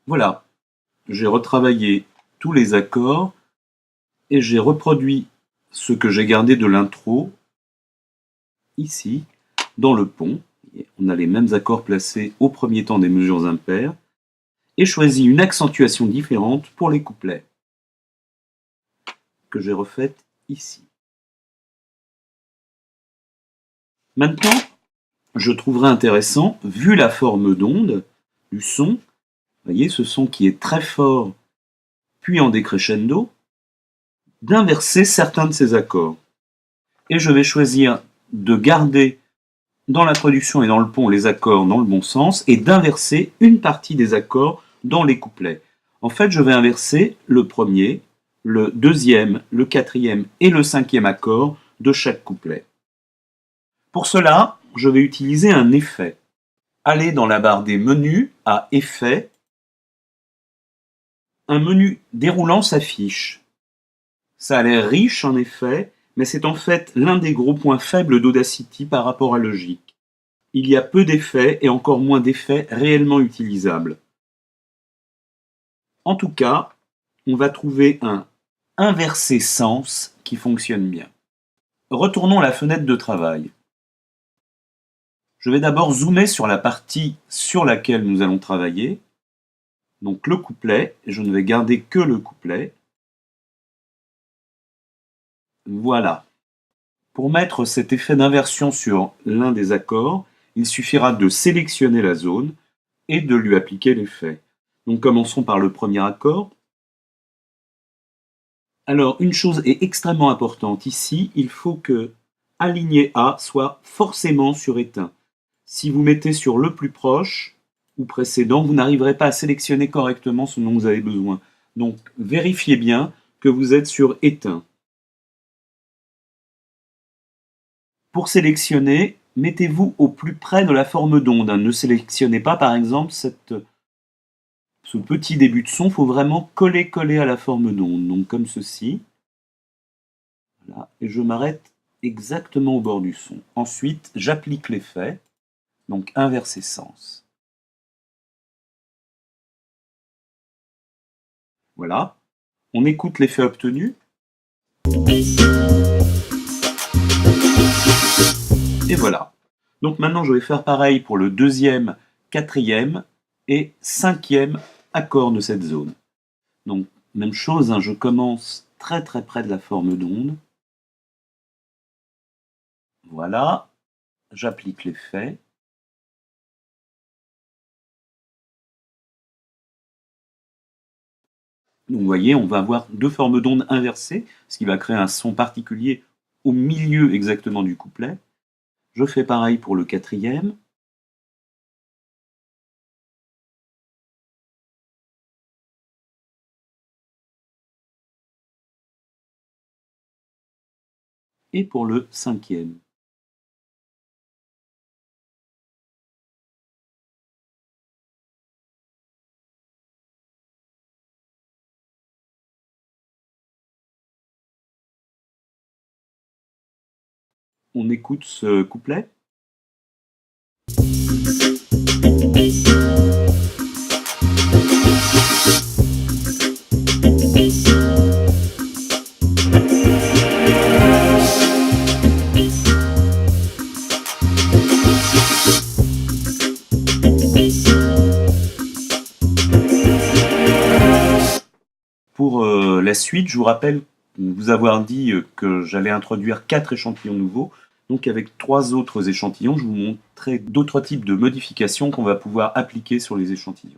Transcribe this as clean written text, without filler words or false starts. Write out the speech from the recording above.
Voilà, j'ai retravaillé tous les accords et j'ai reproduit ce que j'ai gardé de l'intro ici, dans le pont. On a les mêmes accords placés au premier temps des mesures impaires et choisi une accentuation différente pour les couplets que j'ai refaites ici. Maintenant, je trouverais intéressant, vu la forme d'onde du son, vous voyez ce son qui est très fort puis en décrescendo, d'inverser certains de ces accords. Et je vais choisir de garder dans l'introduction et dans le pont les accords dans le bon sens et d'inverser une partie des accords dans les couplets. En fait, je vais inverser le premier, le deuxième, le quatrième et le cinquième accord de chaque couplet. Pour cela, je vais utiliser un effet. Aller dans la barre des menus à Effets. Un menu déroulant s'affiche. Ça a l'air riche en effet, mais c'est en fait l'un des gros points faibles d'Audacity par rapport à Logic. Il y a peu d'effets et encore moins d'effets réellement utilisables. En tout cas, on va trouver un inversé sens qui fonctionne bien. Retournons à la fenêtre de travail. Je vais d'abord zoomer sur la partie sur laquelle nous allons travailler. Donc le couplet, et je ne vais garder que le couplet. Voilà. Pour mettre cet effet d'inversion sur l'un des accords, il suffira de sélectionner la zone et de lui appliquer l'effet. Donc commençons par le premier accord. Alors une chose est extrêmement importante ici, il faut que aligné A soit forcément sur éteint. Si vous mettez sur le plus proche ou précédent, vous n'arriverez pas à sélectionner correctement ce dont vous avez besoin. Donc vérifiez bien que vous êtes sur éteint. Pour sélectionner, mettez-vous au plus près de la forme d'onde. Ne sélectionnez pas par exemple ce petit début de son, il faut vraiment coller à la forme d'onde. Donc comme ceci. Voilà. Et je m'arrête exactement au bord du son. Ensuite, j'applique l'effet, donc inverser sens. Voilà. On écoute l'effet obtenu. Et voilà. Donc maintenant, je vais faire pareil pour le deuxième, quatrième et cinquième accord de cette zone. Donc, même chose, je commence très près de la forme d'onde. Voilà. J'applique l'effet. Donc, vous voyez, on va avoir deux formes d'onde inversées, ce qui va créer un son particulier au milieu exactement du couplet. Je fais pareil pour le quatrième. Et pour le cinquième. On écoute ce couplet. Pour la suite, je vous rappelle vous avoir dit que j'allais introduire 4 échantillons nouveaux. Donc avec 3 autres échantillons, je vous montrerai d'autres types de modifications qu'on va pouvoir appliquer sur les échantillons.